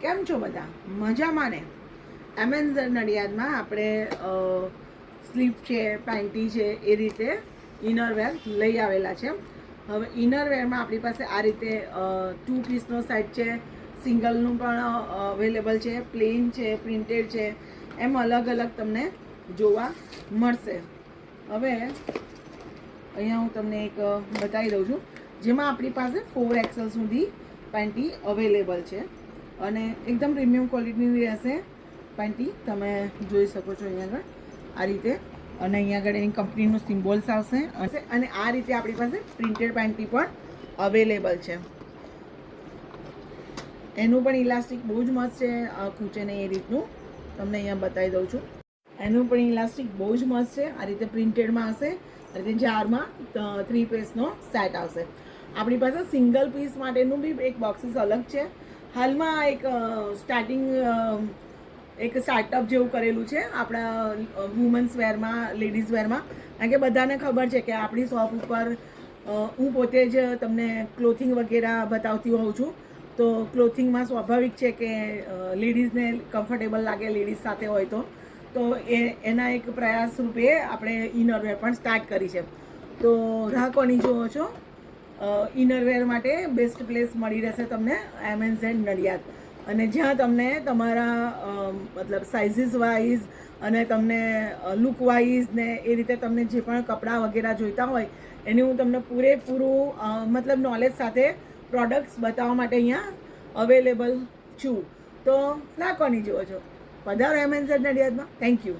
કેમ છો બધા? મજામાં ને? એમેઝોન નડિયાદમાં આપણે સ્લીપ છે, પેન્ટી છે, એ રીતે ઇનરવેર લઈ આવેલા છે. હવે ઇનરવેરમાં આપણી પાસે આ રીતે 2 પીસનો સેટ છે, સિંગલનું પણ અવેલેબલ છે, પ્લેન છે, પ્રિન્ટેડ છે, એમ અલગ અલગ તમને જોવા મળશે. હવે અહીંયા હું તમને એક બતાવી દઉં છું, જેમાં આપણી પાસે 4XL સુધી પેન્ટી અવેલેબલ છે અને એકદમ પ્રીમિયમ ક્વોલિટીની રહેશે પેન્ટી. તમે જોઈ શકો છો અહીંયા આગળ આ રીતે, અને અહીંયા આગળ એની કંપનીનું સિમ્બોલ્સ આવશે અને આ રીતે આપણી પાસે પ્રિન્ટેડ પેન્ટી પણ અવેલેબલ છે. એનું પણ ઇલાસ્ટિક બહુ જ મસ્ત છે, ખૂંચે ને એ રીતનું તમને અહીંયા બતાવી દઉં છું. એનું પણ ઇલાસ્ટિક બહુ જ મસ્ત છે. આ રીતે પ્રિન્ટેડમાં હશે, આ રીતે જારમાં 3 પીસનો સેટ આવશે. આપણી પાસે સિંગલ પીસ માટેનું બી એક બોક્સીસ અલગ છે. હાલમાં એક સ્ટાર્ટિંગ એક સ્ટાર્ટઅપ જેવું કરેલું છે આપણા વુમન્સ વેરમાં, લેડીઝ વેરમાં. કારણ કે બધાને ખબર છે કે આપણી શોપ ઉપર હું પોતે જ તમને ક્લોથિંગ વગેરે બતાવતી હોઉં છું. તો ક્લોથિંગમાં સ્વાભાવિક છે કે લેડીઝને કમ્ફર્ટેબલ લાગે, લેડીઝ સાથે હોય તો એના એક પ્રયાસ રૂપે આપણે ઇનરવેર પણ સ્ટાર્ટ કરી છે. તો રાહ કોની જુઓ છો? ઇનરવેર માટે બેસ્ટ પ્લેસ મળી રહેશે તમને એમેઝોન નડિયાદ. અને જ્યાં તમને તમારા મતલબ સાઇઝીસ વાઇઝ અને તમને લુક વાઇઝ ને એ રીતે તમને જે પણ કપડાં વગેરે જોઈતા હોય એની હું તમને પૂરેપૂરું મતલબ નોલેજ સાથે પ્રોડક્ટ્સ બતાવવા માટે અહીંયા અવેલેબલ છું. તો ના કોની જુઓ છો? પધારો એમેઝોન નડિયાદમાં. Thank you.